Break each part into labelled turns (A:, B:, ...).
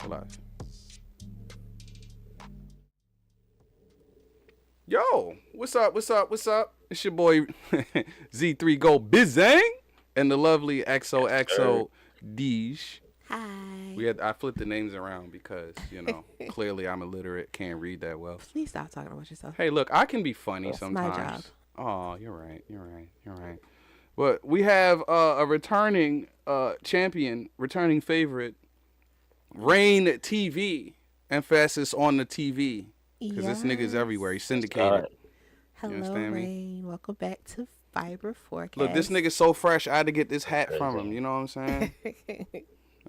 A: Alive. Yo, what's up? What's up? What's up? It's your boy Z3 Go Bizang and the lovely XOXO Deej.
B: Hi.
A: I flipped the names around because, clearly I'm illiterate, can't read that well.
B: Please stop talking about yourself.
A: Hey, look, I can be funny
B: That's
A: sometimes.
B: my job.
A: Oh, you're right. But we have a returning champion, returning favorite, RAYN TV. Emphasis on the TV. Because this nigga's everywhere. He's syndicated.
B: Hello, RAYN. Welcome back to FYBR Forecast.
A: Look, this nigga's so fresh, I had to get this hat from him. You know what I'm saying?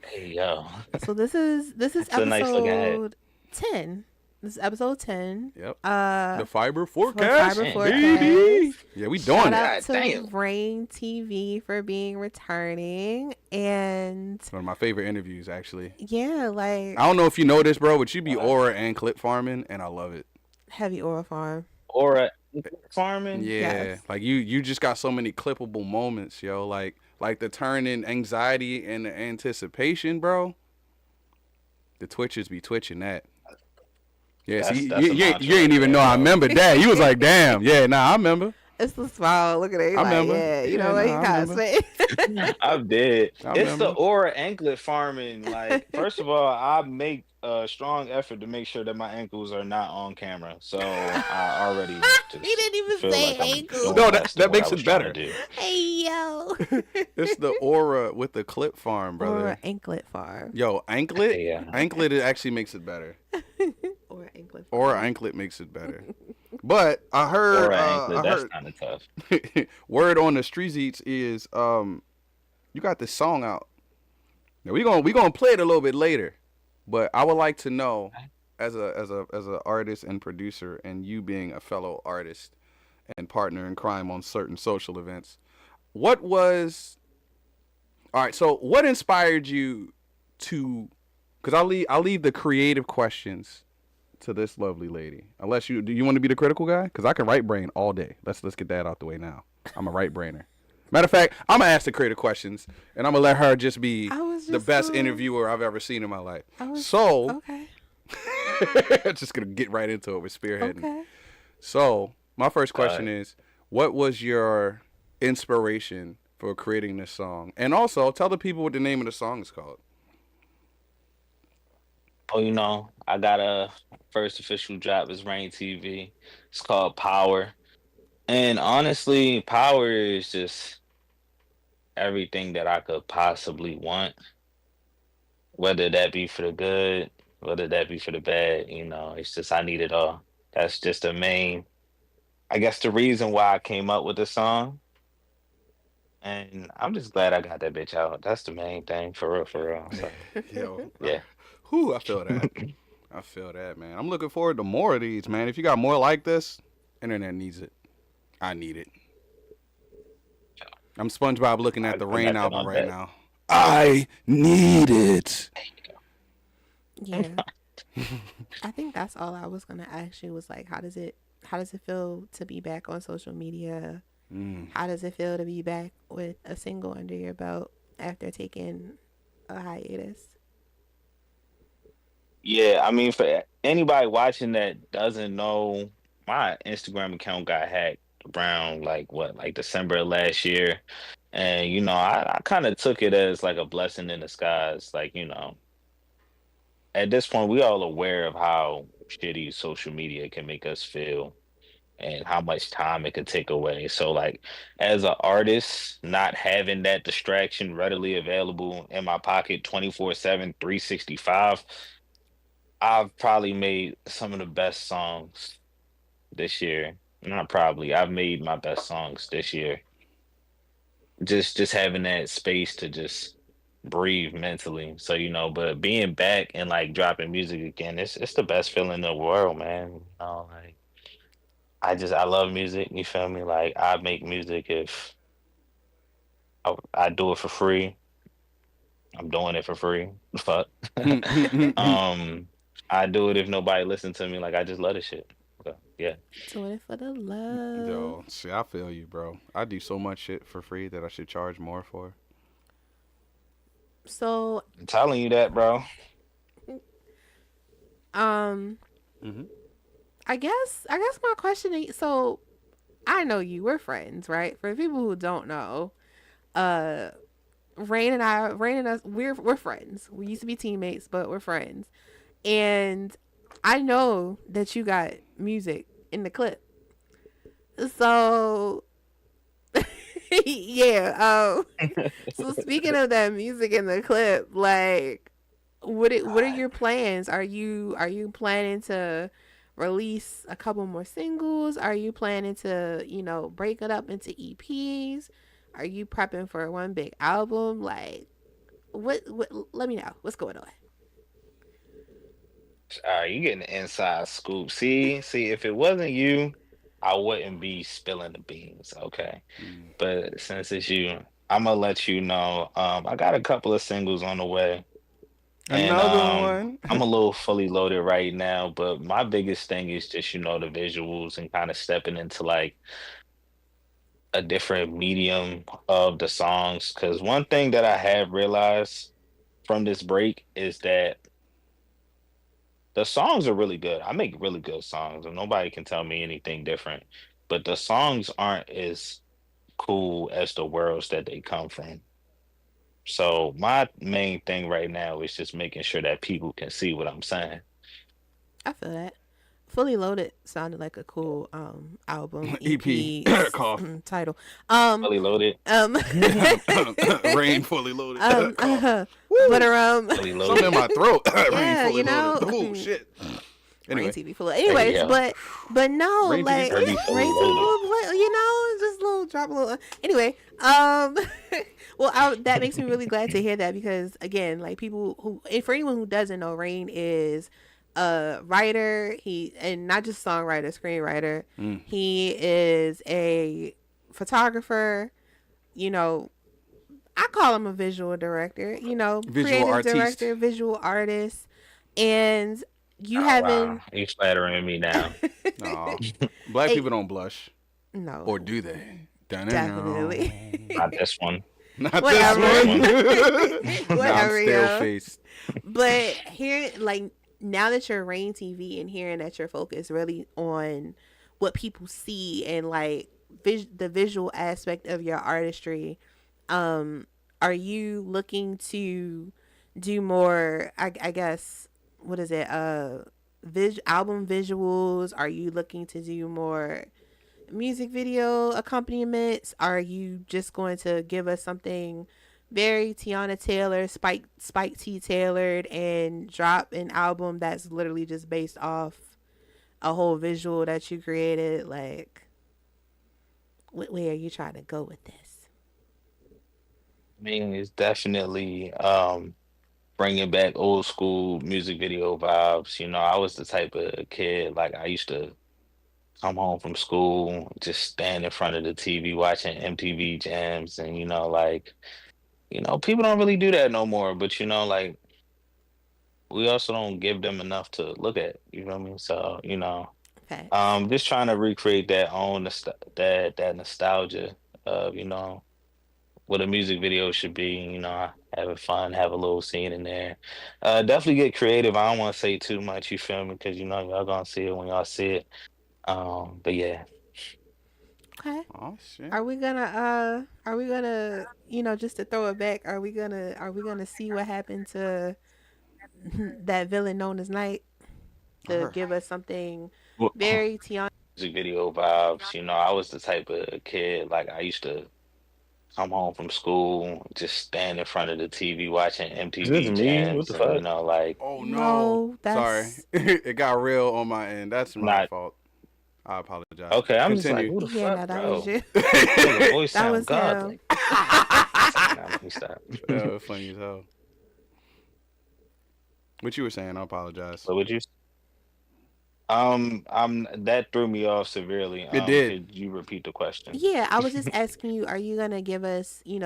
C: Hey, yo.
B: So this is episode nice 10. This is episode 10.
A: Yep. The FYBR Forecast.
B: FYBR Forecast.
A: Baby. Yeah, we doing
B: Shout
A: it.
B: out to RAYN TV for being returning. And
A: one of my favorite interviews, actually.
B: Yeah, like.
A: I don't know if you know this, bro, but you be aura and clip farming, and I love it.
B: Heavy aura farm.
C: Aura farming?
A: Yeah.
B: Yes.
A: Like, you just got so many clippable moments, yo. Like the turn in anxiety and the anticipation, bro. The Twitchers be twitching that. Yeah,
C: that's
A: you ain't even know I remember that. You was like, damn. Yeah, I remember.
B: It's the smile. Look at it.
A: I remember.
B: Yeah, you know what? You kind of say.
C: I'm dead. It's the aura anklet farming. Like, first of all, I make a strong effort to make sure that my ankles are not on camera. So I already.
B: He didn't even say ankles.
A: No, that makes it better.
B: Hey, yo.
A: It's the aura with the clip farm, brother.
B: Aura anklet farm.
A: Yo, anklet?
C: Yeah.
A: Anklet, it actually makes it better.
B: Or anklet.
A: Or anklet makes it better. But I heard,
C: that's kind of tough.
A: Word on the street eats is you got this song out. Now we gonna play it a little bit later, but I would like to know, as a artist and producer, and you being a fellow artist and partner in crime on certain social events, what inspired you to? Because I'll leave the creative questions to this lovely lady. Unless do you want to be the critical guy? Because I can right brain all day. Let's get that out the way now. I'm a right brainer. Matter of fact, I'm gonna ask the creative questions, and I'm gonna let her just be the best interviewer I've ever seen in my life.
B: Okay.
A: Just gonna get right into it with spearheading.
B: Okay.
A: So my first question is, what was your inspiration for creating this song? And also tell the people what the name of the song is called.
C: Oh, I got a first official drop. It's RAYN TV. It's called Power. And honestly, power is just everything that I could possibly want. Whether that be for the good, whether that be for the bad, it's just I need it all. That's just the main, I guess, the reason why I came up with the song. And I'm just glad I got that bitch out. That's the main thing, for real. So,
A: Yo.
C: yeah.
A: Whew, I feel that. I feel that, man. I'm looking forward to more of these, man. If you got more like this, internet needs it. I need it. I'm SpongeBob looking at the RAYN album right now. I need it.
B: Yeah. I think that's all I was gonna ask you was like, how does it feel to be back on social media? How does it feel to be back with a single under your belt after taking a hiatus?
C: Yeah, I mean, for anybody watching that doesn't know, my Instagram account got hacked around like December of last year. And, I kind of took it as like a blessing in disguise. Like, at this point, we all aware of how shitty social media can make us feel and how much time it could take away. So like, as an artist, not having that distraction readily available in my pocket 24/7, 365, I've probably made some of the best songs this year. Not probably. I've made my best songs this year. Just having that space to just breathe mentally. So, but being back and like dropping music again, it's the best feeling in the world, man. Like I love music, you feel me? Like I make music if I do it for free. I'm doing it for free. Fuck. I do it if nobody listens to me. Like, I just love this shit. So, yeah.
B: Doing it for the love.
A: Yo, see, I feel you, bro. I do so much shit for free that I should charge more for.
B: So
C: I'm telling you that, bro.
B: Um,
A: Mm-hmm.
B: I guess my question is, so I know you, we're friends, right? For people who don't know, uh Rain and us, we're friends. We used to be teammates, but we're friends. And I know that you got music in the clip. So yeah. So speaking of that music in the clip, like what are
C: God.
B: your plans? Are you planning to release a couple more singles? Are you planning to, break it up into EPs? Are you prepping for one big album? Like what let me know. What's going on?
C: You getting the inside scoop. See, if it wasn't you, I wouldn't be spilling the beans, okay?
A: Mm.
C: But since it's you, I'm gonna let you know. I got a couple of singles on the way, and
A: Another one.
C: I'm a little fully loaded right now. But my biggest thing is just the visuals and kind of stepping into like a different medium of the songs. Because one thing that I have realized from this break is that the songs are really good. I make really good songs, and nobody can tell me anything different. But the songs aren't as cool as the worlds that they come from. So my main thing right now is just making sure that people can see what I'm saying.
B: I feel that. Fully Loaded sounded like a cool album
A: EP
B: EP
A: cough.
B: title. Um
C: Fully loaded.
B: um
A: Rain fully loaded. Cough.
B: uh, but
A: Woo!
C: Fully
A: Something in
C: loaded.
A: my throat. Rain
B: yeah,
A: fully loaded. Oh shit.
B: Rain
A: Anyway,
B: TV full of
C: Hey
B: anyways,
C: yo,
B: but no,
A: Rain TV
B: like
A: crazy.
C: Herbie fully
B: Rain TV
C: loaded.
B: will play, just a little drop a little anyway. Well, that makes me really glad to hear that because again, like people who, and for anyone who doesn't know, Rain is a writer. He and not just songwriter, screenwriter.
A: Mm.
B: He is a photographer. You know, I call him a visual director.
A: Visual
B: Creative
A: artiste.
B: director, visual artist, and you
C: Oh wow,
B: haven't.
C: you flattering me now.
A: Aw. Black
B: Hey,
A: people don't blush.
B: no,
A: Or do they?
B: definitely.
C: Not this one.
A: Not this
C: Not
B: Whatever.
C: this
A: one.
C: one.
A: Nah, I'm
B: Whatever,
A: stale
B: yo.
A: faced.
B: But here, like, now that you're Rain TV and hearing that you're focused really on what people see and like the visual aspect of your artistry, um, are you looking to do more? I guess what is it? Album visuals. Are you looking to do more music video accompaniments? Are you just going to give us something very Tiana Taylor, Spike T tailored, and drop an album that's literally just based off a whole visual that you created? Like, where are you trying to go with this?
C: I mean, it's definitely bringing back old school music video vibes. I was the type of kid like I used to come home from school, just stand in front of the TV watching MTV jams, and people don't really do that no more. But like we also don't give them enough to look at. You know what I mean? So
B: Facts.
C: just trying to recreate that nostalgia of what a music video should be. Having fun, have a little scene in there. Definitely get creative. I don't want to say too much. You feel me? Because y'all gonna see it when y'all see it. But yeah,
B: Okay.
A: Oh shit.
B: Are we gonna just to throw it back, are we gonna see what happened to that villain known as Night to
A: Arr.
B: give us something
C: Well,
B: very Tiana?
C: music video vibes. I was the type of kid like I used to come home from school, just stand in front of the TV watching
D: Is this
C: MTV
D: me? What
C: jams,
D: the
C: and
D: fuck?
A: Oh no.
B: No,
A: Sorry.
B: that's
A: It got real on my end. That's my
C: not
A: fault. I apologize.
C: okay. I'm just like,
A: Continue.
C: who the
B: yeah, no,
C: fuck,
B: that was
C: bro?
B: you.
C: Nigga voice
B: That
C: sound
B: was him.
C: godly. Nah, let me stop.
A: Funny as hell. What you were saying, I apologize.
C: What would you? That threw me off severely.
A: It did.
C: Could you repeat the question?
B: Yeah, I was just asking you, are you gonna give us, you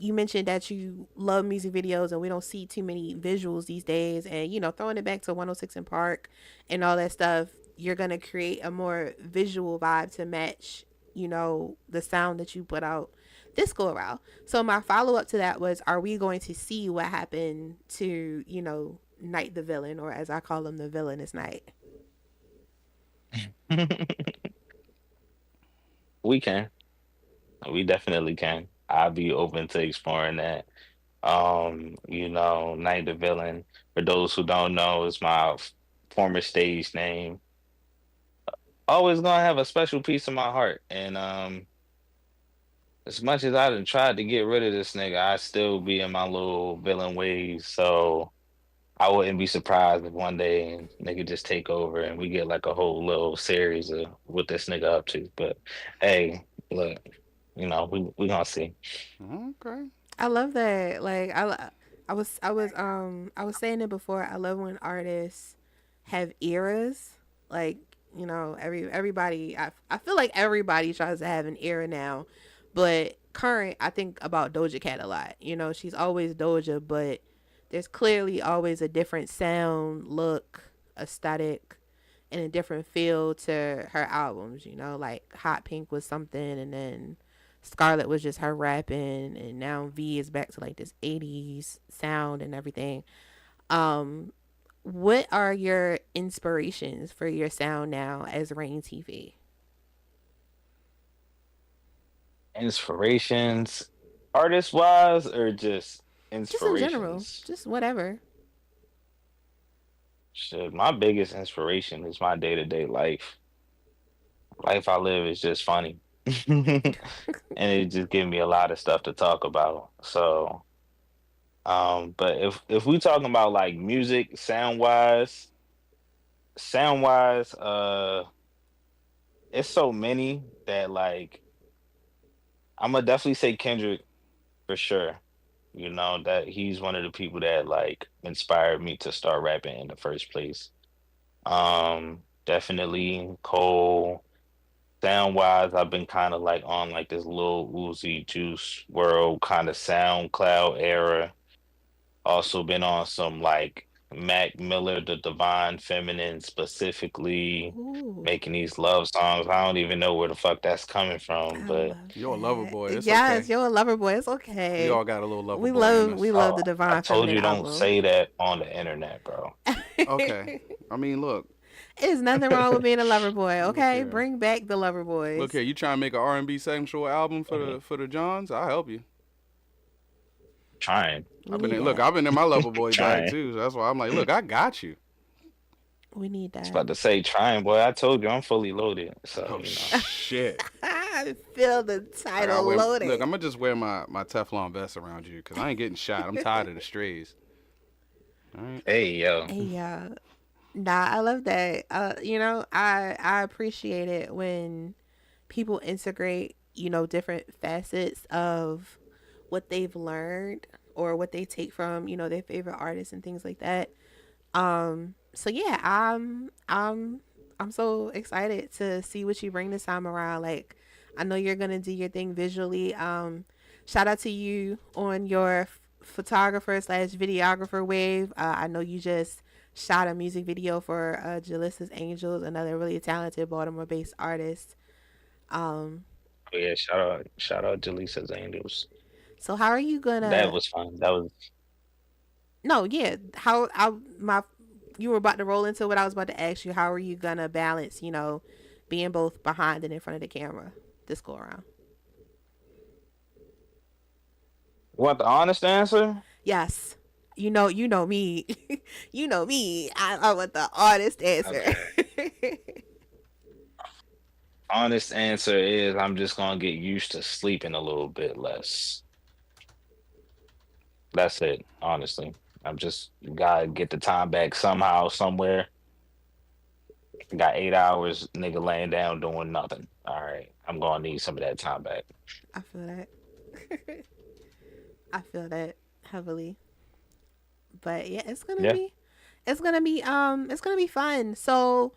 B: mentioned that you love music videos and we don't see too many visuals these days, and throwing it back to 106 in Park and all that stuff, you're gonna create a more visual vibe to match, the sound that you put out this go around. So my follow up to that was, are we going to see what happened to, Knight the villain, or as I call him, the villainous Knight?
C: We can. We definitely can. I'll be open to exploring that. Knight the Villain, for those who don't know, is my former stage name. Always gonna have a special piece in my heart. And as much as I done tried to get rid of this nigga, I still be in my little villain ways. So I wouldn't be surprised if one day nigga just take over and we get like a whole little series of what this nigga up to. But hey, look, we gonna see.
A: Okay.
B: I love that. Like I was saying it before. I love when artists have eras. Like, everybody. I feel like everybody tries to have an era now, but current. I think about Doja Cat a lot. She's always Doja, but there's clearly always a different sound, look, aesthetic, and a different feel to her albums. Like Hot Pink was something, and then Scarlet was just her rapping, and now V is back to like this 80s sound and everything. Um, what are your inspirations for your sound now as Rain TV?
C: Inspirations, artist wise, or just
B: Just in general,
C: inspirations?
B: just whatever.
C: Shit, my biggest inspiration is my day-to-day life. Life I live is just funny. And it just gives me a lot of stuff to talk about. So, but if we talking about like music, sound wise, it's so many that like I'm gonna definitely say Kendrick for sure. That he's one of the people that like inspired me to start rapping in the first place. Definitely Cole. Sound wise, I've been kind of like on like this little Uzi Juice World kind of SoundCloud era. Also been on some like Mac Miller, the Divine Feminine, specifically
B: Ooh,
C: making these love songs. I don't even know where the fuck that's coming from,
B: I
C: but
B: love
A: You're a lover
B: that.
A: boy. It's
B: Yes,
A: okay.
B: you're a lover boy. It's
A: We
B: okay.
A: all got a little lover
B: We
A: boy in
B: love we
A: us.
B: love the
C: I
B: Divine
C: told
B: Feminine
C: you don't
B: album.
C: say that on the internet, bro.
A: Okay. I mean, look,
B: There's nothing wrong with being a lover boy.
A: look
B: Okay,
A: here.
B: bring back the lover
A: Look
B: boys.
A: here. You trying to make an R&B sensual album for
C: Mhm.
A: the Johns? I'll help you.
C: Trying,
B: We need that.
A: I've been in my lover boy bag
C: trying.
A: too. So that's why I'm like, look, I got you.
B: We need
C: I was
B: that.
C: about to say trying, boy. I told you I'm fully loaded, so
A: Oh shit.
B: I feel the
A: I gotta
B: title
A: wear. Look,
B: loaded.
A: I'm gonna just wear my Teflon vest around you because I ain't getting shot. I'm tired of the strays. All right.
C: Hey, yo.
B: And yeah, nah, I love that. I appreciate it when people integrate, different facets of what they've learned or what they take from, their favorite artists and things like that. So yeah, I'm so excited to see what you bring this time around. Like, I know you're gonna do your thing visually. Shout out to you on your photographer slash videographer wave. I know you just shot a music video for Jalissa's Angels, another really talented Baltimore based artist. Um,
C: Oh, yeah, shout out Jaleesa's Angels.
B: so how are you
C: That
B: gonna?
C: was fun. That was
B: No, yeah. How I my you were about to roll into what I was about to ask you. How are you gonna balance, being both behind and in front of the camera this go around?
C: want the honest answer?
B: Yes. You know me. You know me. I want the honest answer.
C: Okay. Honest answer is I'm just gonna get used to sleeping a little bit less. That's it, honestly. I'm just gotta get the time back somehow, somewhere. Got 8 hours, nigga laying down doing nothing. All right. I'm gonna need some of that time back.
B: I feel that. I feel that heavily. But yeah,
C: Yeah.
B: it's gonna be fun. So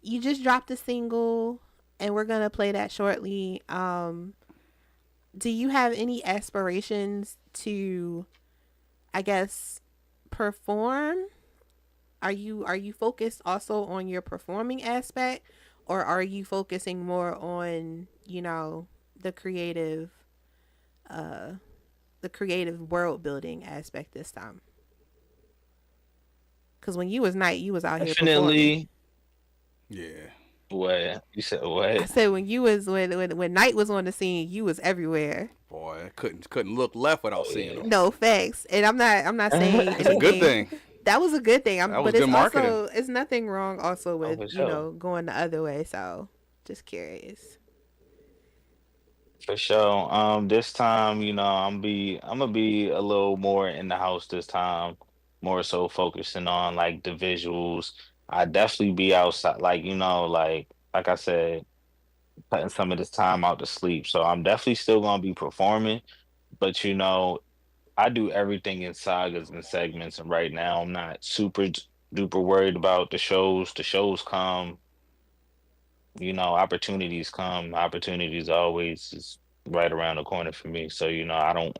B: you just dropped a single and we're gonna play that shortly. Do you have any aspirations to, I guess, perform? Are you focused also on your performing aspect, or are you focusing more on, the creative the creative world building aspect this time? Because when you was Night, you was out here performing.
C: Definitely.
A: Yeah.
C: What you said?
B: I
C: What?
B: said when you was when Night was on the scene, you was everywhere.
A: Boy, I couldn't look left without
C: Oh
A: seeing him.
B: No facts, and I'm not saying
A: It's a good
B: anything.
A: thing.
B: That was a good thing.
A: That was
B: But it's
A: good marketing.
B: also it's nothing wrong also
C: Oh,
B: with
C: for sure.
B: going the other way. So just curious.
C: For sure. This time, I'm gonna be a little more in the house this time, more so focusing on like the visuals. I definitely be outside, like like I said, putting some of this time out to sleep. So I'm definitely still gonna be performing, but I do everything in sagas and segments, and right now I'm not super duper worried about the shows. The shows come, opportunities come. Opportunities always is right around the corner for me. So, I don't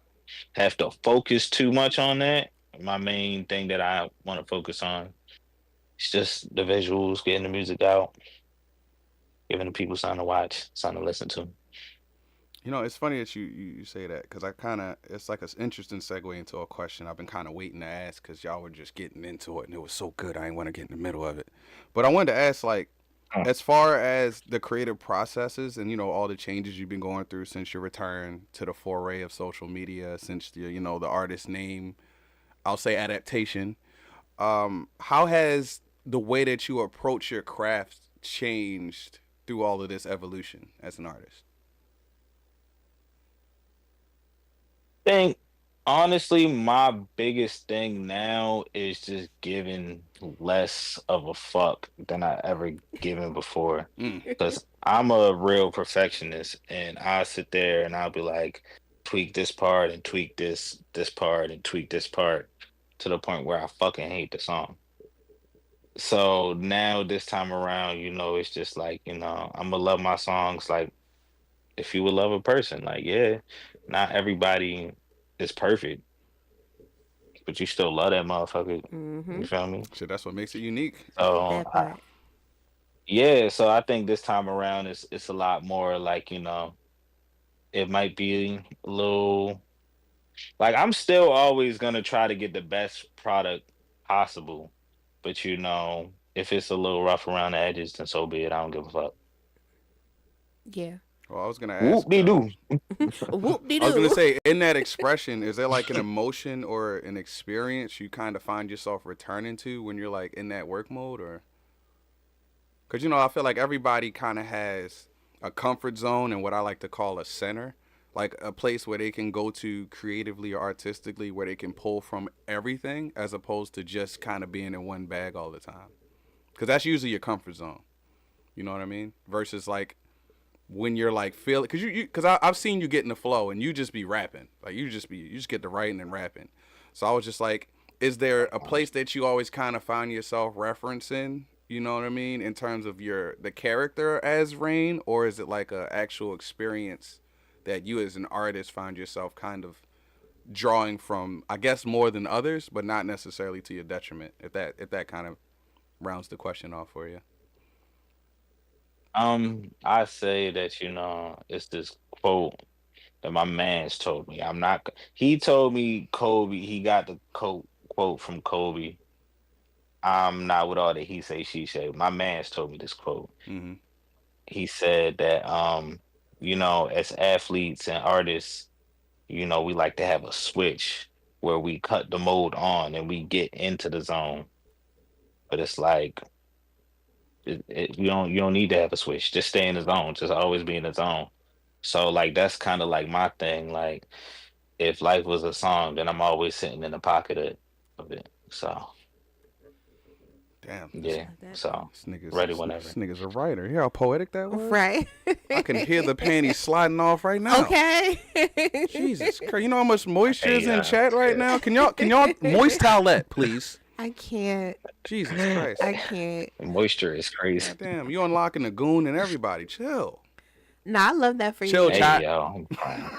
C: have to focus too much on that. My main thing that I want to focus on is just the visuals, getting the music out, giving the people something to watch, something to listen to.
A: It's funny that you say that because it's like an interesting segue into a question I've been kind of waiting to ask because y'all were just getting into it and it was so good I didn't want to get in the middle of it. But I wanted to ask, like,
C: Huh.
A: as far as the creative processes and all the changes you've been going through since your return to the foray of social media, since the artist name, I'll say adaptation. How has the way that you approach your craft changed through all of this evolution as an artist?
C: Think honestly, my biggest thing now is just giving less of a fuck than I ever given before.
A: Mm.
C: Because I'm a real perfectionist, and I sit there and I'll be like, tweak this part and tweak this part and tweak this part to the point where I fucking hate the song. So now this time around, it's just like, I'm gonna love my songs like if you would love a person. Like, yeah, not everybody is perfect, but you still love that motherfucker. You
B: Mhm.
C: feel me?
A: Shit, that's what makes it unique.
C: So
B: That part.
C: yeah, so I think this time around it's a lot more like, it might be a little like I'm still always gonna try to get the best product possible. But if it's a little rough around the edges, then so be it. I don't give a fuck.
B: Yeah.
A: Well, I was gonna
C: Whoop
A: ask.
C: de doo.
B: Whoop de
A: I was gonna
B: doo.
A: say, in that expression, is there like an emotion or an experience you kind of find yourself returning to when you're like in that work mode, or because I feel like everybody kind of has a comfort zone and what I like to call a center, like a place where they can go to creatively or artistically, where they can pull from everything, as opposed to just kind of being in one bag all the time. Because that's usually your comfort zone. You know what I mean? Versus like when you're like feeling, because I've seen you get in the flow and you just be rapping, like you just get to writing and rapping. So I was just like, is there a place that you always kind of find yourself referencing? You know what I mean, in terms of the character as Rain, or is it like a actual experience that you as an artist find yourself kind of drawing from? I guess more than others, but not necessarily to your detriment. If that kind of rounds the question off for you.
C: I say that, it's this quote that my man's told me. He told me Kobe, he got the quote from Kobe. I'm not with all the he say, she say. My man's told me this quote.
A: Mm-hmm.
C: He said that, as athletes and artists, we like to have a switch where we cut the mode on and we get into the zone. But it's like, you don't need to have a switch. Just stay in the zone. Just always be in the zone. So like that's kind of like my thing. Like if life was a song, then I'm always sitting in the pocket of it. So
A: Damn, this
C: yeah.
B: Love that.
C: So
A: this nigga's
C: ready
A: this
C: whenever.
A: nigga's a writer. Hear how poetic that was?
B: Right.
A: I can hear the panties sliding off right now.
B: Okay.
A: Jesus Christ! You know how much moisture is
C: Hey,
A: in chat right
C: yeah.
A: now? Can y'all moist towelette, please?
B: I can't.
A: Jesus Christ!
B: I can't.
C: Moisture is crazy.
A: God damn, you unlocking the goon and everybody. Chill,
B: Nah, I love that for
A: chill,
B: you.
C: Hey
A: chat,
C: yo, I'm crying.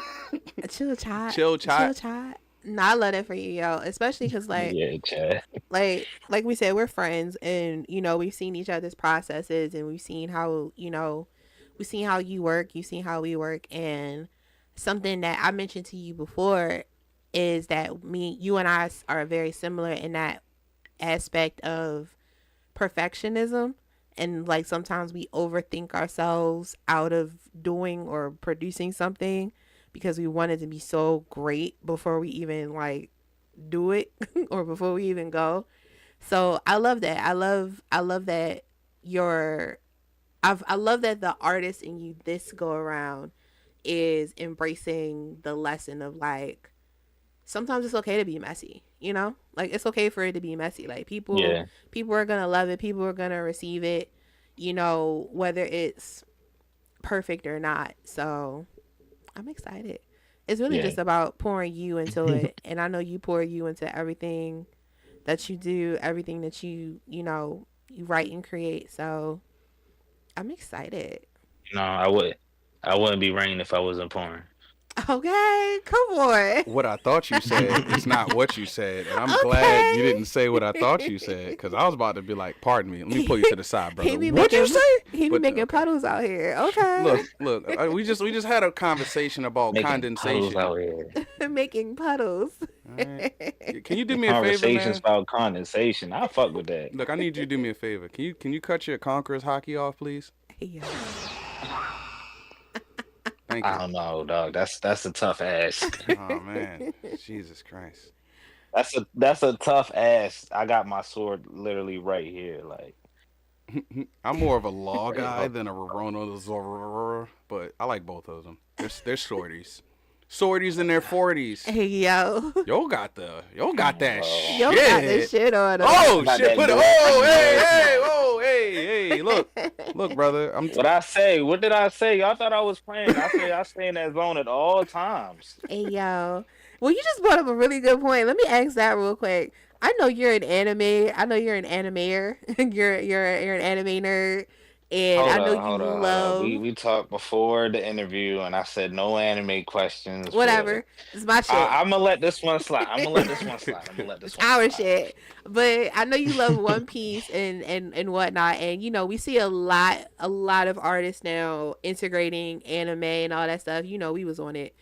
B: Chill chat.
A: chill, chat.
B: Chat. Nah, I love that for you, yo. Especially because
C: Yeah, Chad.
B: like we said, we're friends, and we've seen each other's processes, and we've seen how we've seen how you work, you've seen how we work, and something that I mentioned to you before is that you and I are very similar in that aspect of perfectionism, and like sometimes we overthink ourselves out of doing or producing something because we want it to be so great before we even like do it or before we even go. So I love that. I love that your I love that the artist in you this go around is embracing the lesson of like sometimes it's okay to be messy, you know? Like it's okay for it to be messy. Like
C: Yeah.
B: people are going to love it, people are going to receive it, you know, whether it's perfect or not. So, I'm excited. It's really
C: Yeah.
B: just about pouring you into it, and I know you pour you into everything that you do, everything that you know, you write and create. So, I'm excited.
C: No, I wouldn't be Rain if I wasn't porn.
B: Okay, come on.
A: What I thought you said is not what you said, and I'm glad you
B: Okay.
A: didn't say what I thought you said, because I was about to be like, "Pardon me, let me pull you to the side, brother."
B: He be
A: What'd you
B: making
A: say?
B: he be
A: But,
B: making
A: okay.
B: puddles out here. Okay.
A: Look. We just had a conversation about
C: Making puddles
A: condensation.
C: out here.
B: Making puddles.
A: All right. Can you do me a favor,
C: Conversations
A: man?
C: about condensation. I fuck with that.
A: Look, I need you to do me a favor. Can you cut your Conquerors hockey off, please?
B: Yeah.
A: Thank
C: I
A: you.
C: don't know, dog. That's a tough ask.
A: Oh man, Jesus Christ.
C: That's a tough ask. I got my sword literally right here. Like,
A: I'm more of a law
C: Hey,
A: guy than a Rorono, but I like both of them. They're shorties. Shorties in their 40s.
B: Hey yo.
A: Y'all got that
B: Yo
A: shit.
B: got this shit on him.
A: Oh
C: Got
A: shit!
C: that
A: Put it.
C: dope.
A: Oh hey, whoa, hey. Look, brother.
C: what I say? What did I say? Y'all thought I was playing. I say I stay in that zone at all times.
B: Hey yo. Well, you just brought up a really good point. Let me ask that real quick. I know you're an anime. I know you're an animator. you're an anime nerd, and I know you
C: Hold up.
B: love
C: We talked before the interview, and I said no anime questions.
B: whatever. It's my shit.
C: I'm gonna let this one slide. I'm gonna let this one
B: It's our
C: slide.
B: shit. But I know you love One Piece and whatnot. And you know, we see a lot of artists now integrating anime and all that stuff. You know, we was on it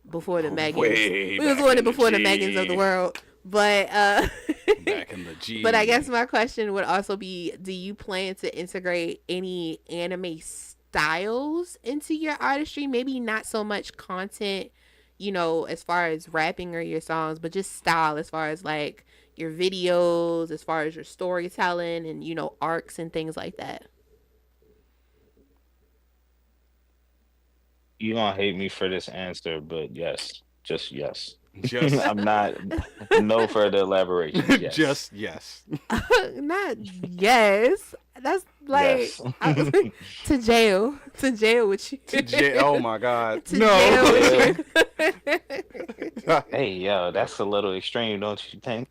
B: before the Megans.
A: Way
B: We was
A: back
B: on
A: in
B: it
A: the
B: before the
A: G.
B: Megans of the world. But
A: Back in the G.
B: but I guess my question would also be, do you plan to integrate any anime styles into your artistry? Maybe not so much content, you know, as far as rapping or your songs, but just style as far as like your videos, as far as your storytelling and, you know, arcs and things like that.
C: You gonna hate me for this answer, but yes, just yes.
A: Just,
C: I'm not. No further elaboration. Yes.
A: just yes.
B: Not yes. That's like
C: Yes.
B: to jail. To jail with you.
A: Oh my God.
B: To
A: No.
B: jail with you.
C: Hey, yo, that's a little extreme, don't you think?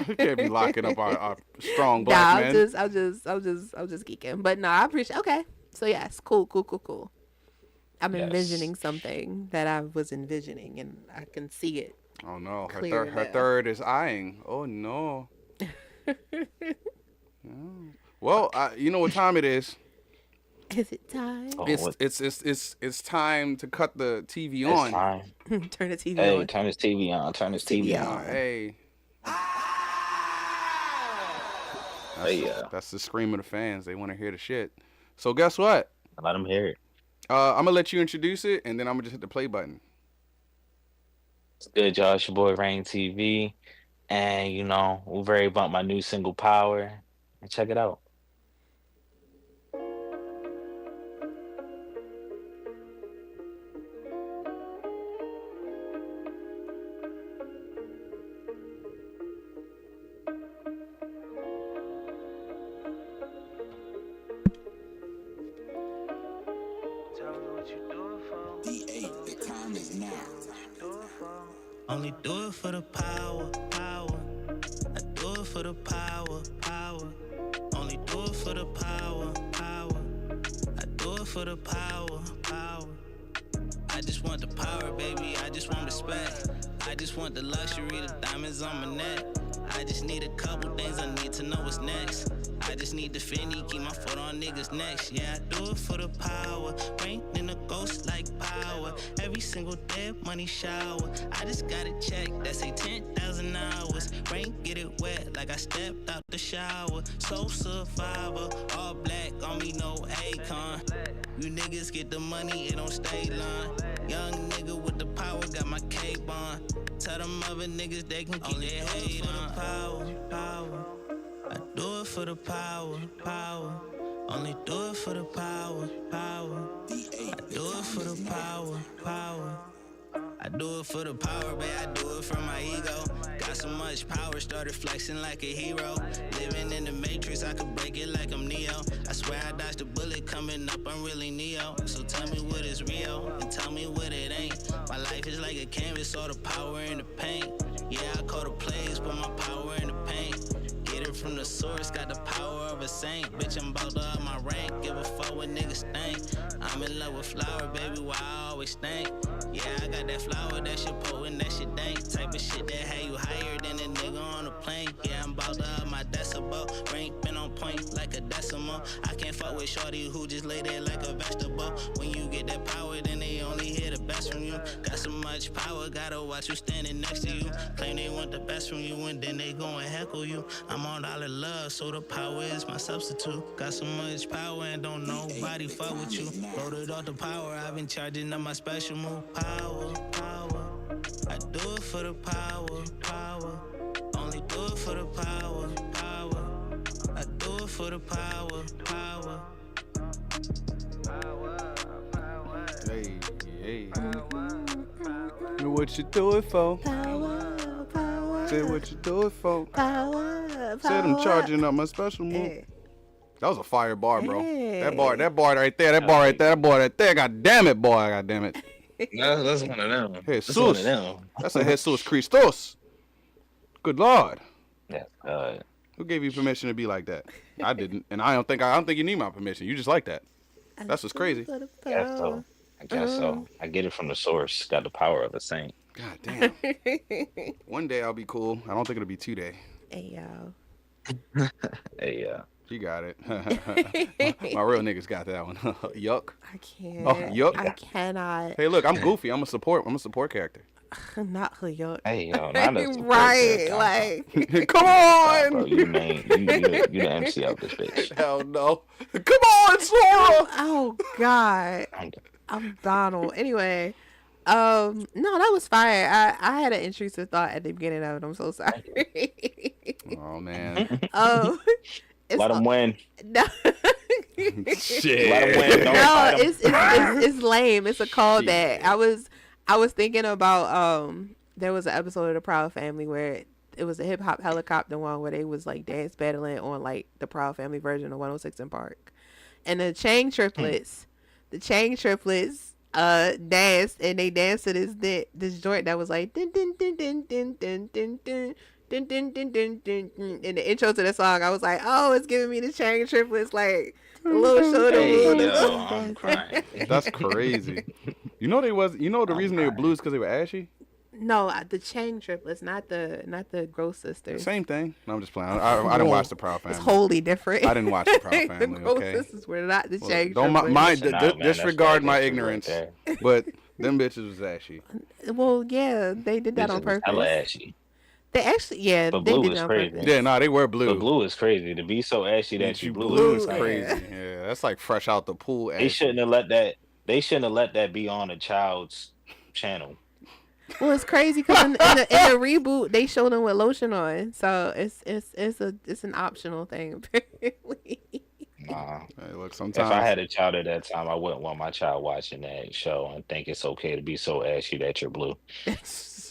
A: We can't be locking up our strong
B: Nah,
A: black men.
B: I'm just geeking. But no, I appreciate. Okay, so yes, cool. I'm
C: Yes.
B: envisioning something that I was envisioning, and I can see it.
A: Oh no,
B: Clear
A: her
B: now.
A: third is eyeing. Oh no. No. Well, you know what time it is.
B: Is it time?
C: Oh,
A: It's
C: what-
A: it's time to cut the TV
C: it's
A: on.
C: time.
B: Turn the TV
C: Hey,
B: on.
C: turn this TV on. Turn this TV
B: TV
C: on.
A: Hey.
C: Hey,
A: That's the scream of the fans. They want to hear the shit. So guess what?
C: let them hear it.
A: I'm gonna let you introduce it, and then I'm gonna just hit the play button.
C: It's good, y'all. It's your boy Rain TV, and you know we're very about my new single Power. And check it out.
D: Only do it for the power. I do it for the power. Only do it for the power. I do it for the power. I I just want the power, baby, I just want respect. I just want the luxury, the diamonds on my neck. I just need a couple things, I need to know what's next. I just need the Fendi, keep my foot on niggas' necks. Yeah, I do it for the power. Rain in the ghost like power. Every single day, money shower. I just got a check that say 10,000 hours. Rain get it wet like I stepped out the shower. Soul survivor, all black on me, no Akon. You niggas get the money, it don't stay long. Young nigga with the power, got my cape on. Tell them other niggas they can keep their hate on. Power. I do it for the power. Only do it for the power. I do it for the power. I do it for the power, babe, I do it for my ego. Got so much power, started flexing like a hero. Living in the matrix, I could break it like I'm Neo. I swear I dodged a bullet coming up, I'm really Neo. So tell me what is real, and tell me what it ain't. My life is like a canvas, all the power in the paint. Yeah, I call the plays, put my power in the paint. Get it from the source, got the power of a saint. Bitch, I'm about to up my rank, give a fuck what niggas think. I'm in love with flower, baby, why I always think. Yeah, I got that flower, that shit potent, that shit dank. Type of shit that had you higher than a nigga on a plane. Yeah, I'm about to up my decibel. Rank been on point like a decimal. I can't fuck with shorty who just lay there like a vegetable. When you get that power, then they only hear the best from you. Got so much power, gotta watch you standing next to you. Claim they want the best from you, and then they go and heckle you. I'm on all the love, so the power is my substitute. Got so much power and don't nobody fuck with you. Loaded off the power, I've been charging up my special move. Power. I do it for the power. Only do it for the power. I do it for the power.
A: Hey. Know what you do it for? Say what you do it for. Said I'm charging up my special move.
B: Hey.
A: That was a fire bar, bro.
B: Hey.
A: That bar right there. God damn it, boy. God damn it.
C: That's one of them.
A: Jesus.
C: That's one of them.
A: That's a Jesus Christos. Good Lord.
C: Yeah.
A: Who gave you permission to be like that? I didn't, and I don't think you need my permission. You just like that. That's what's crazy.
C: I guess so. I get it from the source. Got the power of a saint.
A: God damn. One day I'll be cool. I don't think it'll be 2 days.
B: Hey, yo.
C: Hey,
A: You got it. My real niggas got that one. Yuck.
B: I can't.
A: Oh, yuck.
B: I cannot.
A: Hey, look, I'm goofy. I'm a support character.
B: Not yuck.
C: hey, yo, not a support
B: Right,
C: character.
B: like.
A: Come
C: Nah, bro,
A: on.
C: you the MC of this bitch.
A: Hell no. Come on, Sora.
B: Oh God. I'm Donald. Anyway, no, that was fire. I had an intrusive thought at the beginning of it. I'm so sorry.
A: Oh man.
B: It's
C: Let them win.
B: no,
A: Shit.
C: Let 'em win. Don't
B: no,
C: fight 'em.
B: it's lame. It's a callback.
A: Shit.
B: I was thinking about there was an episode of the Proud Family where it was a hip hop helicopter one where they was like dance battling on like the Proud Family version of 106 in Park, and the Chang triplets danced, and they danced to this joint that was like din din din din din din din din. Dun, dun, dun, dun, dun, dun. In the intro to the song, I was like, "Oh, it's giving me the Chang triplets, like a little shoulder
C: Hey,
B: move."
C: yo, I'm crying.
A: That's crazy. You know the reason they were blues because they were ashy?
B: No, the Chang triplets, not the Gross sisters.
A: Same thing. No, I'm just playing. I didn't watch the Proud Family.
B: It's wholly different.
A: I didn't watch the Proud Family.
B: The Gross
A: Okay.
B: sisters were not the
A: Well,
B: Chang
A: don't
B: triplets.
A: mind
C: Nah, man,
A: disregard
C: that's
A: my
C: bad
A: ignorance.
C: right
A: But them bitches was ashy.
B: Well, yeah, they did that on
C: Bitches was hella
B: purpose.
C: ashy.
B: They actually, yeah,
C: But
B: they
C: blue
B: did
C: is
B: it on
C: crazy.
B: purpose.
A: Yeah, nah, they were blue.
C: But blue is crazy. To be so ashy that you blue
A: Blue
C: is
A: is
B: Blue,
A: crazy.
B: yeah.
A: Yeah, that's like fresh out the pool.
C: They
A: ashy.
C: shouldn't have let that. They shouldn't have let that be on a child's channel.
B: Well, it's crazy because in the reboot they showed them with lotion on, so it's an optional thing apparently.
C: Nah.
A: Hey, look,
C: If
A: sometimes
C: I had a child at that time, I wouldn't want my child watching that show and think it's okay to be so ashy that you're blue.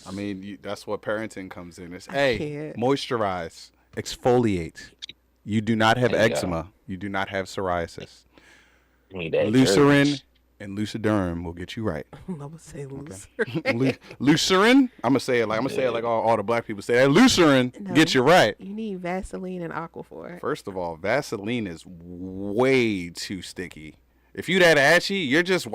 A: I mean, that's what parenting comes in. It's
B: can't.
A: moisturize, exfoliate. You do not have
C: There you go.
A: eczema. You do not have psoriasis.
C: I mean, that
A: Lucerin
C: urge.
A: and Luciderm will get you right.
B: I'm gonna say loose.
A: Lucerin, I'm gonna say it like all the black people say that. Lucerin
B: No.
A: get you right.
B: You need Vaseline and Aquaphor.
A: First of all, Vaseline is way too sticky. If you that ashy, you're just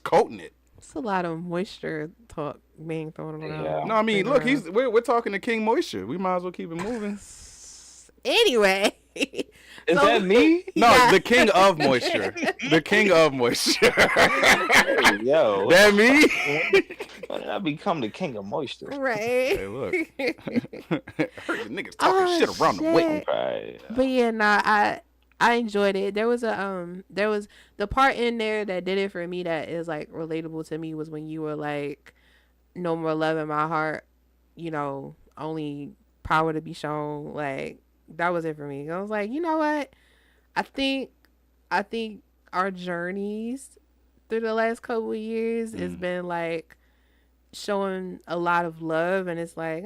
A: coating it.
B: It's a lot of moisture talk being thrown around.
C: Yeah.
A: No, I mean,
B: right
A: look,
B: now.
A: we're talking to King Moisture. We might as well keep it moving.
B: Anyway.
C: Is that me?
A: No,
B: Yeah.
A: the King of Moisture. The King of Moisture.
C: Hey, yo.
A: That me?
C: When did I become the king of moisture?
B: Right.
A: Hey, look. Heard the niggas talking
B: Oh,
A: shit around the way.
B: shit.
C: Right.
B: But yeah, nah, I enjoyed it. There was the part in there that did it for me that is like relatable to me was when you were like, no more love in my heart, only power to be shown. Like that was it for me. I was like, you know what? I think our journeys through the last couple of years has been like showing a lot of love, and it's like,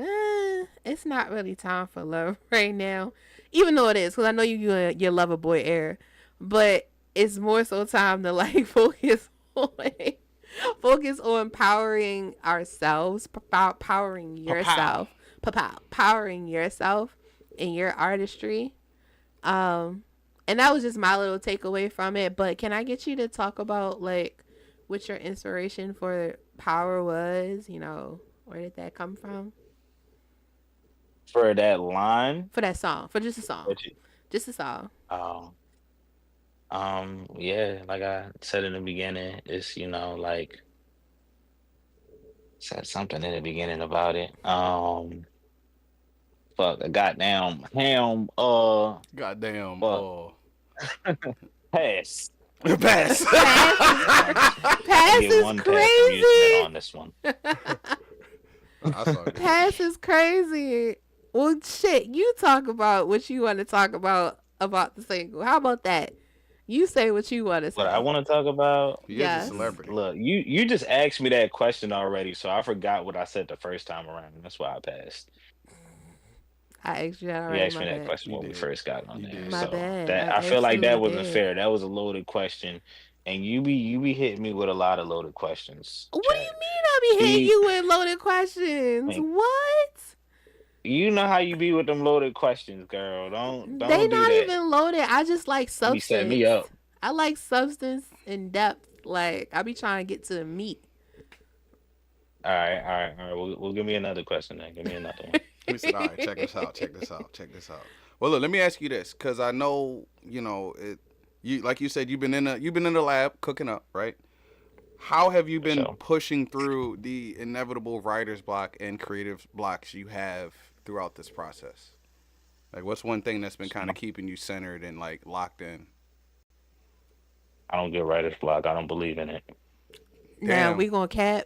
B: it's not really time for love right now, even though it is, because I know you love a boy air, but it's more so time to like focus on powering ourselves, powering yourself, powering yourself in your artistry. And that was just my little takeaway from it. But can I get you to talk about like what your inspiration for power was? Where did that come from?
C: For that line.
B: For that song, for just a song, just a song.
C: Yeah, like I said in the beginning, it's like said something in the beginning about it. Fuck, a goddamn ham.
A: Goddamn.
C: Fuck. Pass.
A: Pass.
B: Pass
C: Get
B: is
C: one pass from using it
B: crazy.
C: on this one.
A: I saw it.
B: Pass is crazy. Well, shit, you talk about what you want to talk about the single. How about that? You say what you want to say.
C: What I want to talk about.
A: He is
B: Yes.
A: a celebrity.
C: Look, you just asked me that question already, so I forgot what I said the first time around. That's why I passed.
B: I asked you that
C: You
B: already.
C: asked me
B: My
C: that
B: bad.
C: question
A: You
C: when we
A: did.
C: first got on
A: You
C: there.
A: did.
B: My
C: So
B: bad.
C: that
B: I
C: I feel like that
B: absolutely
C: wasn't
B: did.
C: fair. That was a loaded question, and you be hitting me with a lot of loaded questions.
B: What do
C: Chat.
B: you mean I be hitting
C: He-
B: you with loaded questions?
C: Thank-
B: What?
C: You know how you be with them loaded questions, girl. Don't
B: They
C: do
B: not
C: that.
B: even loaded. I just like
C: You
B: substance.
C: set me up.
B: I like substance and depth. Like I be trying to get to the meat.
C: All right. Well, give me another question then. Give me another one.
A: We said, all right, check this out. Well, look, let me ask you this, because I know, you like you said, you've been in the lab cooking up, right? How have you been
C: Sure.
A: pushing through the inevitable writer's block and creative blocks you have throughout this process? Like, what's one thing that's been kind of keeping you centered and like locked in?
C: I don't get writer's block. I don't believe in it.
B: Now
A: Damn.
B: we gonna cap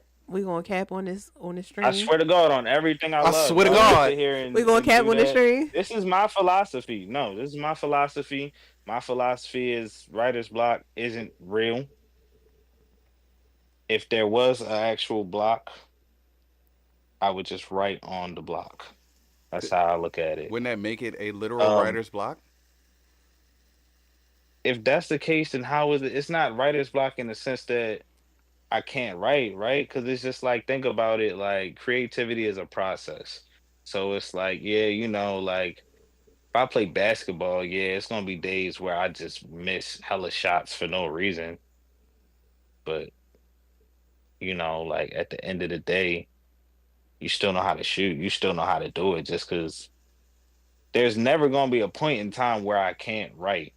B: on this stream.
C: I swear to God on everything I love.
A: swear to
C: Don't
A: God.
C: sit here and
B: We gonna cap
C: do
B: on the
C: that.
B: stream.
C: This is my philosophy. No, this is my philosophy. My philosophy is writer's block isn't real. If there was an actual block, I would just write on the block. That's how I look at it.
A: Wouldn't that make it a literal writer's block?
C: If that's the case, then how is it? It's not writer's block in the sense that I can't write, right? Because it's just like, think about it, like creativity is a process. So it's like, yeah, like if I play basketball, yeah, it's gonna be days where I just miss hella shots for no reason. But like at the end of the day, you still know how to shoot. You still know how to do it. Just because there's never gonna be a point in time where I can't write.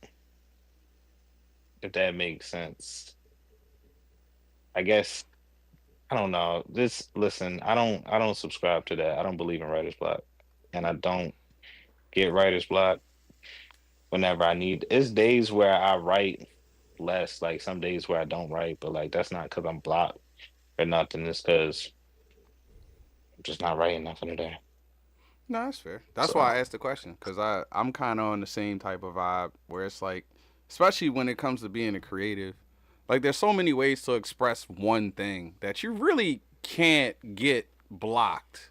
C: If that makes sense. I guess I don't know. Listen, I don't subscribe to that. I don't believe in writer's block. And I don't get writer's block whenever I need. It's days where I write less, like some days where I don't write, but like that's not because I'm blocked or nothing. It's because I'm just not writing nothing today.
A: No, that's fair. That's
C: So-
A: why I asked the question, because I'm kind of on the same type of vibe where it's like, especially when it comes to being a creative, like there's so many ways to express one thing that you really can't get blocked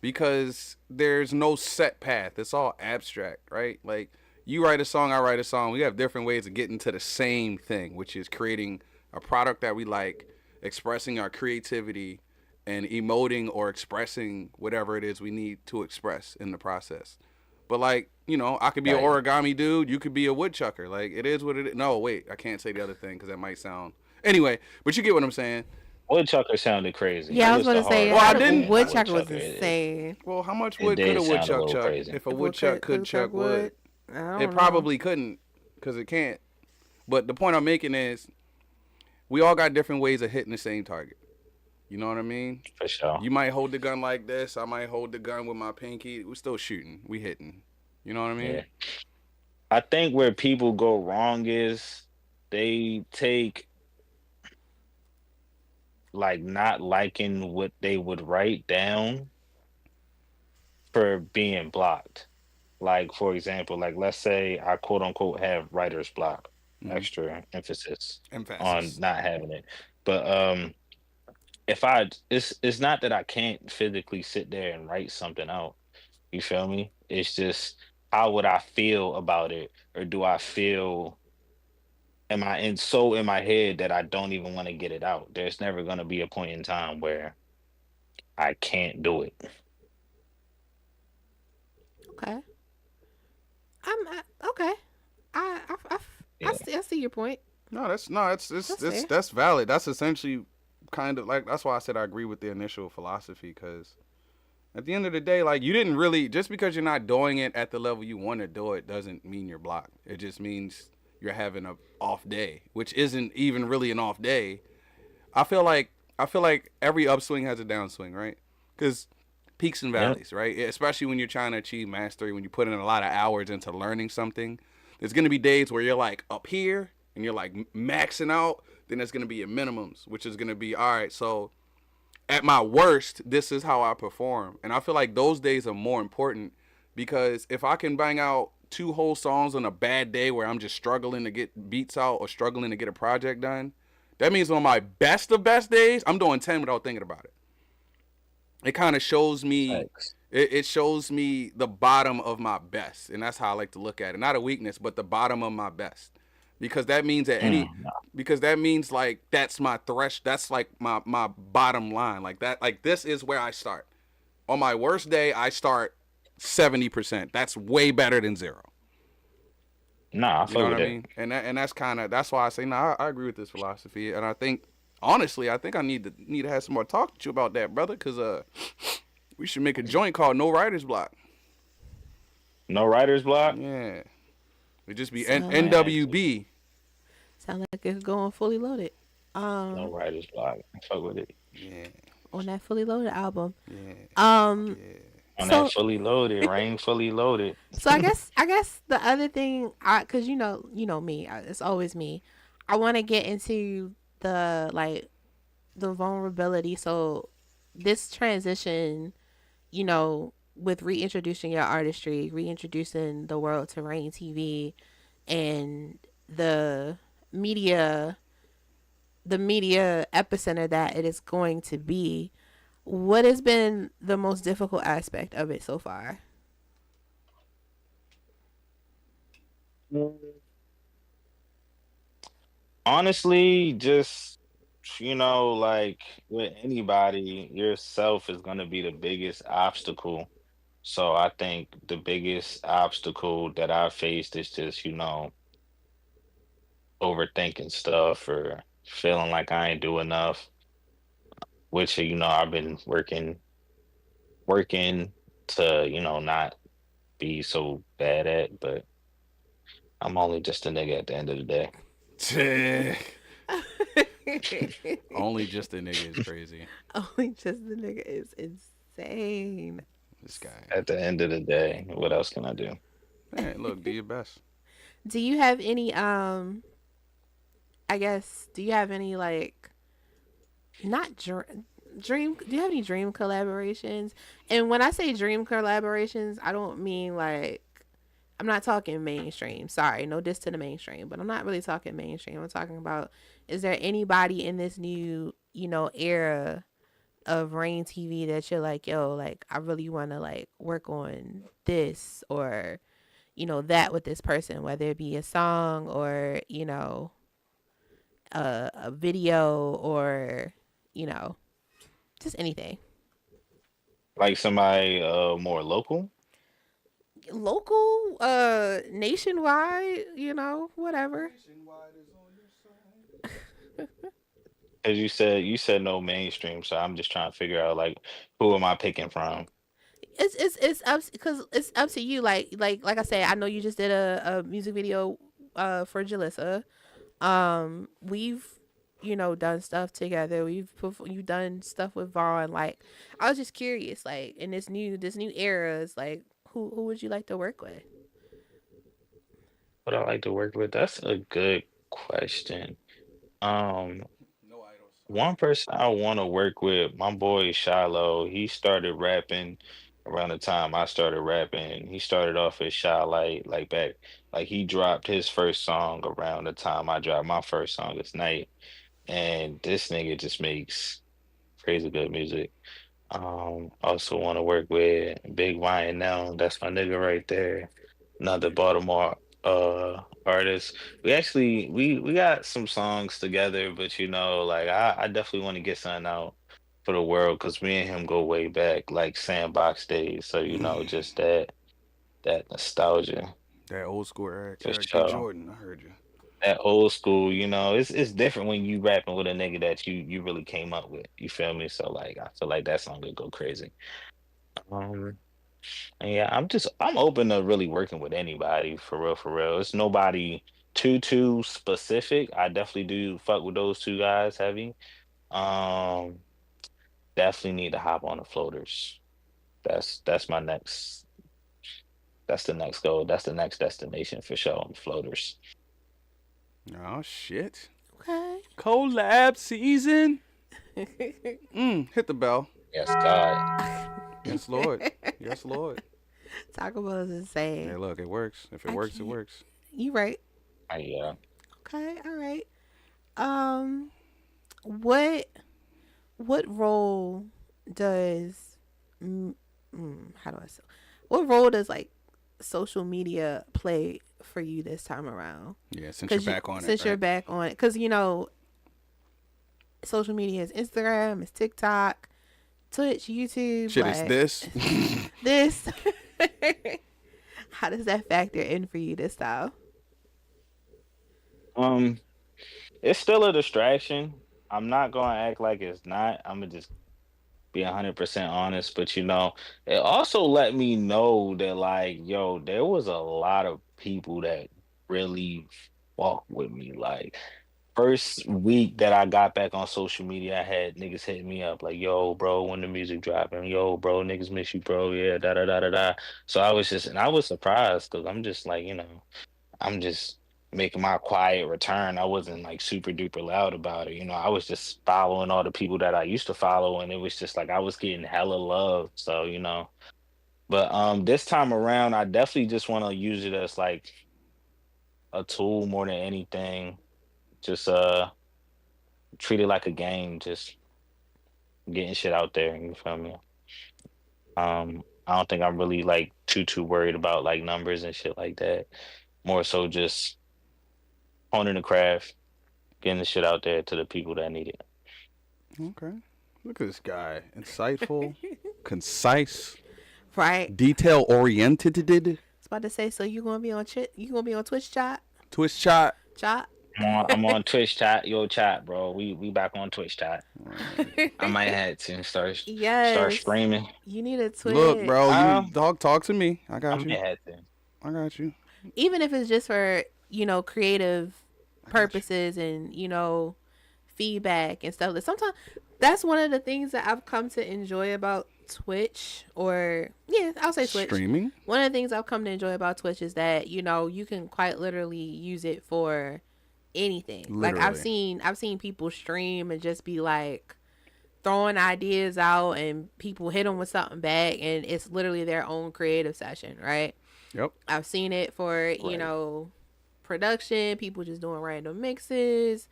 A: because there's no set path. It's all abstract, right? Like you write a song, I write a song. We have different ways of getting to the same thing, which is creating a product that we like, expressing our creativity, and emoting or expressing whatever it is we need to express in the process. But like, I could be an
C: Right.
A: origami dude. You could be a woodchucker. Like, it is what it is. No, wait, I can't say the other thing because that might sound... Anyway, but you get what I'm saying.
C: Woodchucker sounded crazy.
B: Yeah,
C: It
B: I was
C: was
B: going
C: the
B: to say,
C: hard
A: Well, I
B: how
C: R
B: did,
A: didn't.
C: than
B: woodchucker was
C: Woodchucker.
B: insane.
A: Well, how much
C: It
A: wood could
C: did
A: a
C: sound a
A: woodchuck
C: little
A: chuck
C: crazy.
A: if a
B: If
A: woodchuck could
B: woodchuck
A: chuck wood?
B: wood, I
A: It
B: don't know.
A: probably couldn't, because it can't. But the point I'm making is, we all got different ways of hitting the same target. You know what I mean?
C: For sure.
A: You might hold the gun like this. I might hold the gun with my pinky. We're still shooting. We hitting. You know what I mean?
C: Yeah. I think where people go wrong is they take like not liking what they would write down for being blocked. Like for example, like let's say I quote unquote have writer's block,
A: Mm-hmm.
C: extra emphasis on
A: Emphasis.
C: not having it. But if I it's not that I can't physically sit there and write something out. You feel me? It's just how would I feel about it? Or do I feel am I in my head that I don't even want to get it out? There's never gonna be a point in time where I can't do it.
B: Okay. Okay.
C: Yeah.
B: I see your point.
A: No, that's no,
B: That's fair.
A: that's valid. That's essentially kind of like, that's why I said I agree with the initial philosophy, because at the end of the day, like, you didn't really, just because you're not doing it at the level you want to do it doesn't mean you're blocked. It just means you're having a off day, which isn't even really an off day. I feel like every upswing has a downswing, right? Because peaks and
C: Yep.
A: valleys, right? Especially when you're trying to achieve mastery, when you put in a lot of hours into learning something. There's gonna be days where you're like up here and you're like maxing out. Then there's gonna be your minimums, which is gonna be, all right. So at my worst, this is how I perform. And I feel like those days are more important, because if I can bang out two whole songs on a bad day where I'm just struggling to get beats out or struggling to get a project done, that means on my best of best days, I'm doing 10 without thinking about it. It kind of shows me,
C: Thanks.
A: it shows me the bottom of my best. And that's how I like to look at it. Not a weakness, but the bottom of my best. Because that means that
C: No.
A: because that means like that's my that's like my bottom line. Like that, like this is where I start. On my worst day, I start 70%. That's way better than zero.
C: Nah, I
A: You know
C: fuck
A: what
C: with
A: I
C: it.
A: mean? And that's kind of, that's why I say, no, I agree with this philosophy. And I think, honestly, I think I need to have some more talk to you about that, brother, because we should make a joint called No Writer's Block.
C: No writer's block?
A: Yeah. It just be
B: Sound like
A: NWB.
B: sound like it's going fully loaded.
C: No
B: Um,
C: writer's block. I fuck with it.
A: Yeah.
B: on that fully loaded album.
A: Yeah.
B: Um,
A: Yeah.
C: On
B: so
C: that fully loaded, rain fully loaded.
B: so I guess the other thing, cause you know me, it's always me. I want to get into the like the vulnerability. So this transition, with reintroducing your artistry, reintroducing the world to Rain TV, and the media, the media epicenter that it is going to be. What has been the most difficult aspect of it so far?
C: Honestly, just like with anybody, yourself is gonna be the biggest obstacle. So I think the biggest obstacle that I faced is just, overthinking stuff or feeling like I ain't do enough, which, I've been working to, not be so bad at, but I'm only just a nigga at the end of the day.
A: Only just a nigga is crazy.
B: Only just the nigga is insane.
A: This guy.
C: At the end of the day, what else can I do?
A: Hey, look, do your best.
B: Do you have any I guess do you have any like not dream do you have any dream collaborations? And when I say dream collaborations, I don't mean like I'm not talking mainstream. Sorry, no diss to the mainstream, but I'm not really talking mainstream. I'm talking about, is there anybody in this new, era of Rain TV that you're like, yo, like I really want to like work on this or, that with this person, whether it be a song or, a video or, you know, just anything.
C: Like somebody more local?
B: Local, nationwide, whatever.
C: Because you said no mainstream, so I'm just trying to figure out like who am I picking from?
B: It's up because it's up to you. Like I said, I know you just did a music video for Jalissa. We've done stuff together. You've done stuff with Vaughn. Like I was just curious, like in this new era, is like who would you like to work with?
C: What I like to work with? That's a good question. Um,
A: No idols.
C: One person I want to work with, my boy Shiloh. He started rapping around the time I started rapping. He started off as Shy like back, like he dropped his first song around the time I dropped my first song, It's Night. And this nigga just makes crazy good music. Also want to work with Big Y now. That's my nigga right there. Another Baltimore artist. We got some songs together, but like I definitely want to get something out for the world because me and him go way back, like Sandbox days. So just that nostalgia
A: That old school
C: for
A: Eric B.
C: sure.
A: Jordan. I heard you.
C: That old school, it's different when you rapping with a nigga that you really came up with. You feel me? So like I feel like that song would go crazy. Um and yeah, I'm open to really working with anybody for real, for real. It's nobody too specific. I definitely do fuck with those two guys heavy. Um Definitely need to hop on the floaters. That's my next that's the next goal. That's the next destination for sure on the floaters.
A: Oh shit.
B: Okay.
A: Collab season. Hit the bell.
C: Yes, God.
A: Yes, Lord. Yes, Lord.
B: Taco Bell is
A: Hey,
B: insane.
A: look, it works. If it
B: I
A: works, it
B: can't.
A: works.
B: You right.
C: Yeah.
B: Okay. All right. Um, what what role does mm, how do I say? What role does like social media play for you this time around?
A: Yeah, since you're back on it.
B: Since you're
A: Right?
B: back on it, because social media is Instagram, it's TikTok, Twitch, YouTube.
A: Shit, it's
B: like,
A: this.
B: this. How does that factor in for you this time?
C: Um, it's still a distraction. I'm not gonna act like it's not. I'm gonna just be 100% honest, but it also let me know that like, yo, there was a lot of people that really fuck with me. Like first week that I got back on social media, I had niggas hitting me up like, yo, bro, when the music dropping? Yo, bro, niggas miss you, bro. Yeah, da da da da da. So I was surprised because I'm just like, I'm just making my quiet return. I wasn't like super duper loud about it. I was just following all the people that I used to follow, and it was just like I was getting hella love. So, but this time around, I definitely just want to use it as like a tool more than anything. Just treat it like a game, just getting shit out there. You feel me? I don't think I'm really like too worried about like numbers and shit like that. More so just honing the craft, getting the shit out there to the people that need it.
A: Okay. Look at this guy. Insightful, concise,
B: Right.
A: detail oriented.
B: I was about to say, so you gonna be on Twitch chat?
A: Twitch chat.
B: Chat?
C: I'm on Twitch chat, yo chat, bro. We back on Twitch chat. I might have to start
B: Yes.
C: streaming.
B: You need a Twitch.
A: Look, bro,
C: Um,
A: you dog talk to me. I
C: I
A: got
C: might
A: you.
C: have to.
A: I got you.
B: Even if it's just for, creative purposes and, feedback and stuff. Sometimes that's one of the things that I've come to enjoy about Twitch, or yeah, I'll say Twitch.
A: Streaming.
B: One of the things I've come to enjoy about Twitch is that, you can quite literally use it for anything. Like
A: Literally.
B: I've seen people stream and just be like throwing ideas out, and people hit them with something back, and it's literally their own creative session, right?
A: Yep.
B: I've seen it for, production, people just doing random mixes.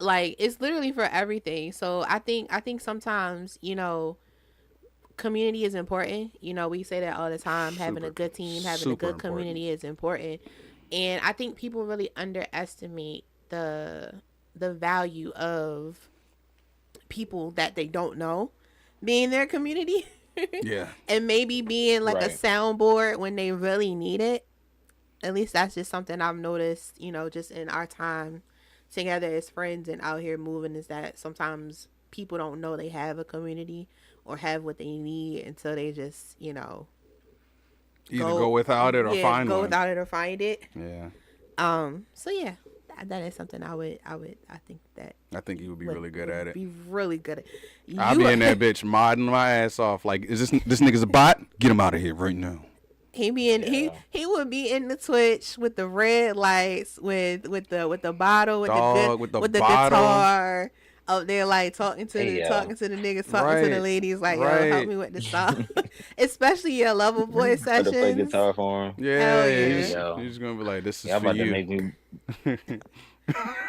B: Like it's literally for everything. So I think sometimes, community is important. We say that all the time. Having a good team, having a good community is important. And I think people really underestimate the value of people that they don't know being their community.
A: Yeah.
B: And maybe being like a
C: Right.
B: soundboard when they really need it. At least that's just something I've noticed, just in our time together as friends and out here moving is that sometimes people don't know they have a community or have what they need until they just,
A: Either go without it or find
B: go
A: one.
B: without it or find it.
A: Yeah.
B: So yeah, that is something I think
A: you would be really good at it.
B: Be really good at.
A: I'll be in that bitch modding my ass off. Like, is this nigga's a bot? Get him out of here right now.
B: He would be in the Twitch with the red lights, with the bottle, with the guitar up there, like talking to the niggas, talking to the ladies, like, yo, help me with this song. Especially your Lover Boy sessions.
C: Play guitar for him.
A: Yeah,
B: yeah.
A: He's gonna be like, this is
C: y'all
A: for
C: about
A: you.
C: to make me.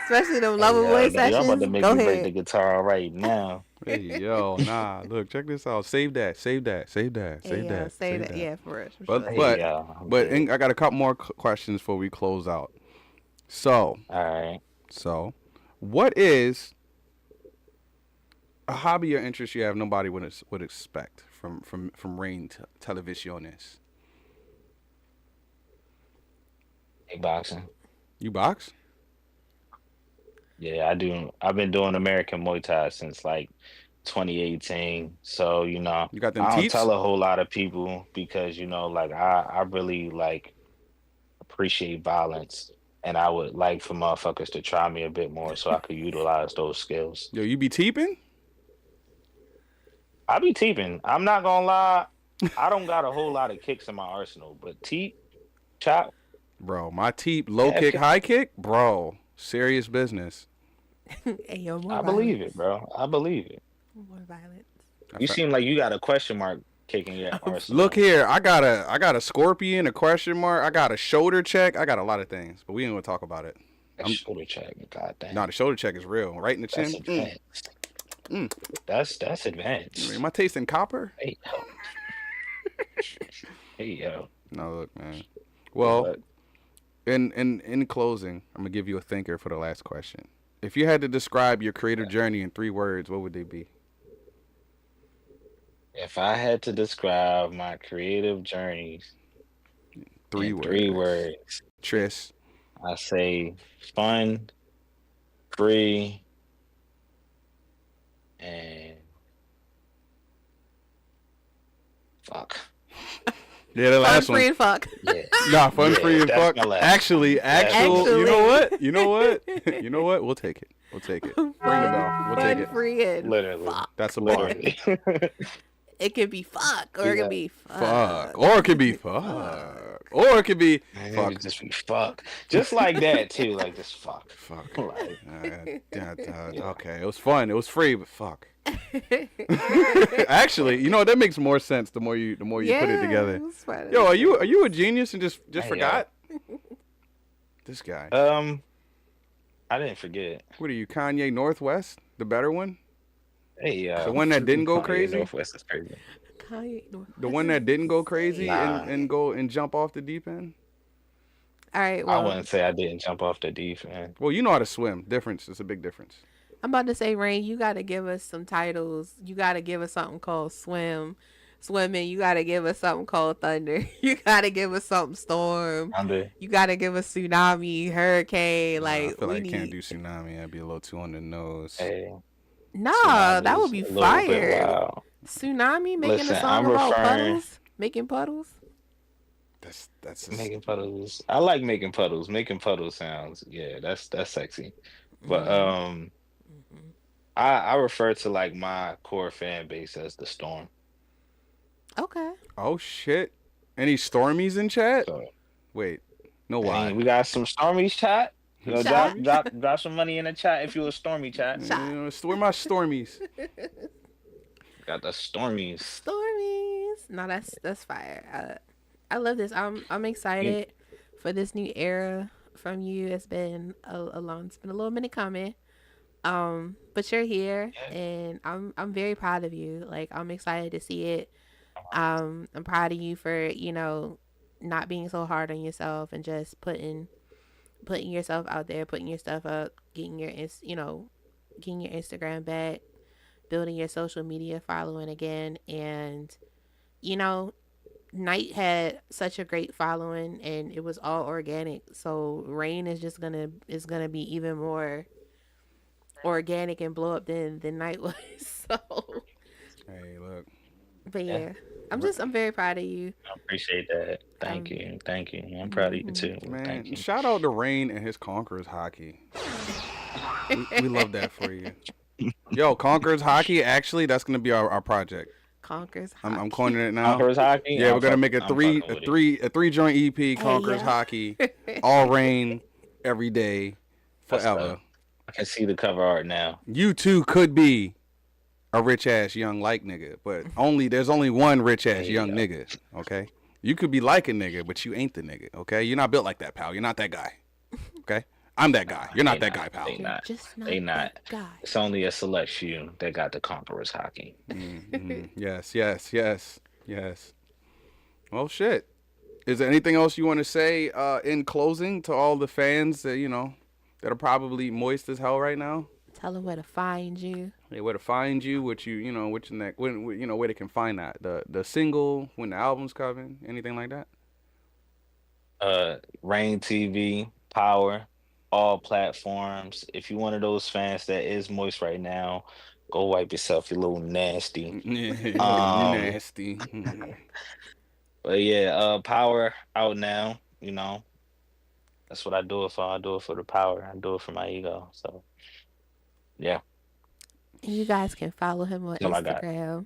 B: Especially them Lover Boy sessions.
C: Y'all about to make me break the guitar right now.
A: Hey, yo, nah, look, check this out. Save that.
B: Yeah, for real.
A: But I got a couple more questions before we close out. So,
C: all right.
A: So, what is a hobby or interest you have nobody would expect from RAYN Televisiones?
C: Boxing.
A: You box?
C: Yeah, I do. I've been doing American Muay Thai since like 2018. So,
A: you got them
C: I don't
A: teats?
C: tell a whole lot of people because, like I really like appreciate violence, and I would like for motherfuckers to try me a bit more so I could utilize those skills.
A: Yo, you be teeping?
C: I be teeping. I'm not gonna lie. I don't got a whole lot of kicks in my arsenal, but teep, chop.
A: Bro, my teep, low kick, high kick, bro, serious business.
B: Hey, yo,
C: I believe it, bro. I believe it.
B: More violence.
C: You seem like you got a question mark kicking your arsenal.
A: Look here, I got a scorpion, a question mark, I got a shoulder check, I got a lot of things, but we ain't gonna talk about it.
C: Shoulder check, goddamn.
A: No, the shoulder check is real, right in the chin.
C: That's advanced.
A: Am I tasting copper?
C: Hey, yo.
A: No, look, man. Well, in closing, I'm gonna give you a thinker for the last question. If you had to describe your creative journey in 3 words, what would they be?
C: If I had to describe my creative journeys
A: 3 words.
C: 3 words.
A: Tris.
C: I say fun, free, and fuck.
A: Yeah, the last one.
B: Fun, free, and fuck.
C: Yeah.
A: Nah, fun, free, and fuck. Actually,
B: Actually.
A: You know what? We'll take it. Ring the bell. We'll take it.
B: Fun, free, and
C: Literally.
B: fuck.
A: That's a bar.
B: It could be fuck, or it could be
A: fuck, or it could be fuck, or it could be fuck.
C: Just be fuck. Just like that too. Like just fuck.
A: Fuck.
C: Like,
A: okay, it was fun. It was free, but fuck. Actually, that makes more sense the more you put it together. Yo, are you a genius and just forgot? This guy.
C: I didn't forget.
A: What are you, Kanye Northwest, the better one?
C: Hey,
A: the one that didn't go crazy.
C: Northwest is crazy.
A: The one that didn't go crazy and go and jump off the deep end.
B: All right.
C: Well, I wouldn't say I didn't jump off the deep end.
A: Well, you know how to swim. Difference. It's a big difference.
B: I'm about to say, Rain, you got to give us some titles. You got to give us something called swimming. You got to give us something called thunder. You got to give us something storm.
C: Thunder.
B: You got to give us tsunami, hurricane. Like,
A: I feel like I can't do tsunami. That'd be a little too on the nose.
C: Hey.
B: Nah, that would be fire. Tsunami making a song about puddles, making puddles.
A: That's
C: making puddles. I like making puddles. Making puddle sounds. Yeah, that's sexy. But I refer to like my core fan base as the Storm.
B: Okay.
A: Oh shit! Any Stormies in chat?
C: So,
A: wait, no why?
C: We got some Stormies chat. Drop some money in the chat if you a Stormy chat.
A: Where my Stormies?
C: Got the Stormies.
B: Stormies. No, that's fire. I love this. I'm excited for this new era from you. It's been it's been a little minute coming. But you're here, and I'm very proud of you. Like, I'm excited to see it. I'm proud of you for not being so hard on yourself and just putting yourself out there, putting your stuff up, getting your Instagram back, building your social media following again, and Night had such a great following, and it was all organic. So Rain is gonna be even more organic and blow up than Night was. So,
A: Hey, look.
B: but
C: Yeah,
B: yeah, I'm very proud of you.
C: I appreciate that. Thank
B: Um,
C: you, thank you. I'm proud of you too. Thank
A: Man,
C: you.
A: shout out to Rain and his Conquerors hockey. We love that for you. Yo, Conquerors hockey. Actually, that's gonna be our project.
B: Conquers
A: I'm
B: hockey.
A: coining it now.
C: Conquerors hockey.
A: Yeah, we're gonna make
C: I'm fucking with it.
A: a three joint EP.
B: Hey
A: Conquerors
B: yo.
A: hockey, all Rain, every day,
C: That's
A: forever.
C: I can see the cover art now.
A: You too could be a rich ass young like nigga, but there's only one rich ass
C: There you
A: young
C: go.
A: nigga. Okay, you could be like a nigga, but you ain't the nigga. Okay, you're not built like that, pal. You're not that guy. Okay, I'm that guy. You're not
C: They
A: that guy, pal.
C: They
B: You're
C: not.
B: just not
C: They not.
B: that guy.
C: It's only a select few that got the Conquerors hockey.
A: Yes, yes, yes, yes. Well, shit. Is there anything else you want to say in closing to all the fans that that are probably moist as hell right now?
B: Tell them where to find you.
A: Hey, where to find you? What which next? When where they can find that the single, when the album's coming, anything like that?
C: Rain TV, Power, all platforms. If you're one of those fans that is moist right now, go wipe yourself, you little nasty.
A: You
C: Um,
A: nasty.
C: but yeah, Power out now. That's what I do it for. I do it for the power. I do it for my ego. So yeah,
B: And you guys can follow him on
C: that's all I got.
B: Instagram.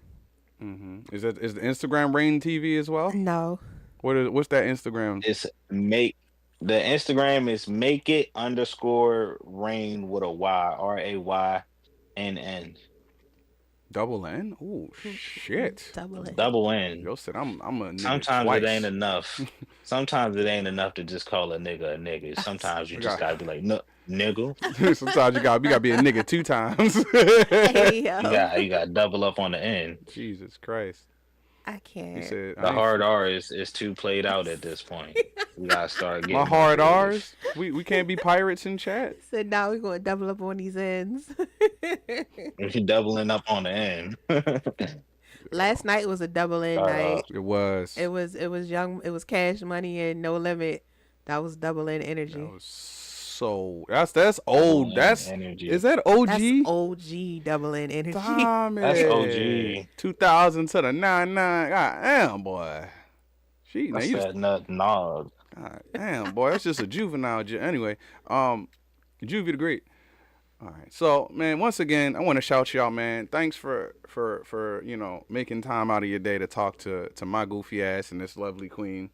A: Is the Instagram Rain TV as well?
B: No.
A: What's that Instagram?
C: It's make the Instagram is make it underscore rain with a Y, RAYNN.
A: Double N? Oh shit.
B: Double it.
C: Double N.
A: Yo said I'm a nigga
C: Sometimes
A: twice.
C: it ain't enough. Sometimes it ain't enough to just call a nigga a nigga. Sometimes you just gotta be like, no, nigga.
A: Sometimes you gotta be a nigga 2 times.
B: Hey yo.
C: You got to double up on the end.
A: Jesus Christ.
B: I
A: He
B: can't.
A: said
C: The hard R is too played out at this point. We gotta start getting
A: my
C: more
A: hard
C: creative.
A: R's. We can't be pirates in chat.
B: Said now we're gonna double up on these ends.
C: We doubling up on the end.
B: Last night was a double end night.
A: It was.
B: It was Cash Money and No Limit. That was double end energy.
A: That was so. That's old. That's
C: energy.
A: Is that OG?
B: That's OG double end energy.
A: Damn
C: That's
A: it.
C: OG.
A: 2000 to the 99. God damn, boy. She now
C: That's
A: you.
C: that nut nog.
A: God damn, boy. That's just a juvenile. Anyway, Juvie the Great. All right. So, man, once again, I want to shout you out, man. Thanks for making time out of your day to talk to my goofy ass and this lovely queen.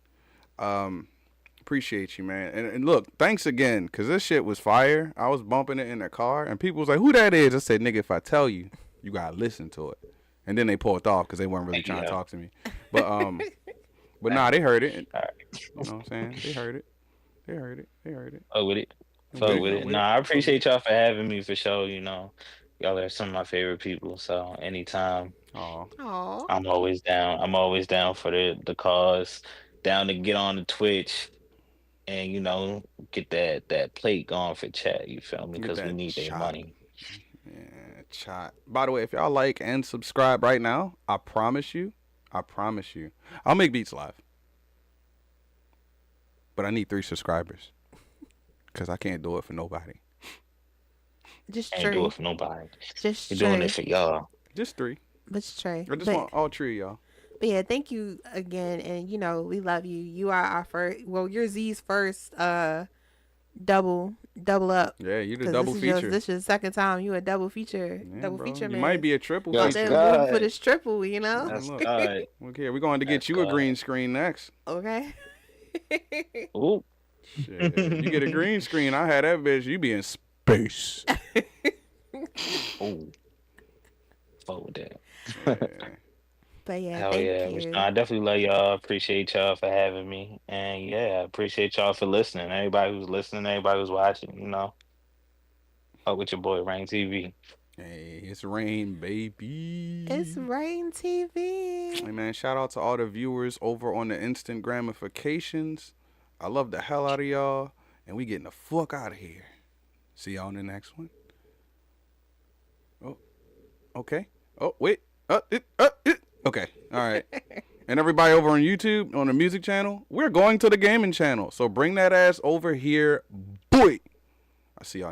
A: Appreciate you, man. And look, thanks again, because this shit was fire. I was bumping it in the car, and people was like, who that is? I said, nigga, if I tell you, you got to listen to it. And then they pulled off because they weren't really trying to talk to me. But nah, they heard it.
C: All right.
A: You know what I'm saying? They heard it.
C: Fuck with it.
A: With
C: Fuck
A: it,
C: with
A: with
C: it.
A: it.
C: Nah, I appreciate y'all for having me for sure. Y'all are some of my favorite people. So anytime,
A: Aw.
B: Aw.
C: I'm always down. I'm always down for the cause. Down to get on the Twitch and get that plate going for chat. You feel me?
A: Get
C: Because we
A: that
C: need their
A: chop.
C: money.
A: Yeah, chat. By the way, if y'all like and subscribe right now, I promise you, I'll make beats live. But I need 3 subscribers. Because I can't do it for nobody.
B: Just
C: Ain't do
B: Trey.
C: it for nobody.
B: Just
C: You're doing
B: Trey.
C: it for y'all.
A: Just 3.
B: But Trey.
A: I just
B: But,
A: want all 3 of y'all.
B: but yeah, thank you again, and we love you. You are our first. Well, you're Z's first. Double up.
A: Yeah, you the
B: 'Cause
A: double feature.
B: This is the second time you a double feature.
A: Yeah,
B: double
A: bro.
B: feature
A: You
B: man.
A: might be a triple
C: Yes,
B: Then
A: feature.
C: God.
B: we'll put this triple.
C: That's
A: Look.
C: God.
A: Okay, we're going to get
C: That's
A: you a
C: God.
A: green screen next.
B: Okay.
C: Ooh.
A: Shit. You get a green screen, I had that bitch, you be in space.
C: Ooh. Fuck with that.
A: Yeah.
B: But yeah,
C: Hell
B: thank
C: yeah.
B: you.
C: I definitely love y'all. Appreciate y'all for having me. And yeah, I appreciate y'all for listening. Everybody who's listening, everybody who's watching, Fuck with your boy, Rain TV.
A: Hey, it's Rain, baby.
B: It's Rain TV.
A: Hey, man, shout out to all the viewers over on the instant gratifications. I love the hell out of y'all. And we getting the fuck out of here. See y'all in the next one. Oh, okay. Oh, wait. Okay. All right. And everybody over on YouTube, on the music channel, we're going to the gaming channel. So bring that ass over here, boy. I see y'all.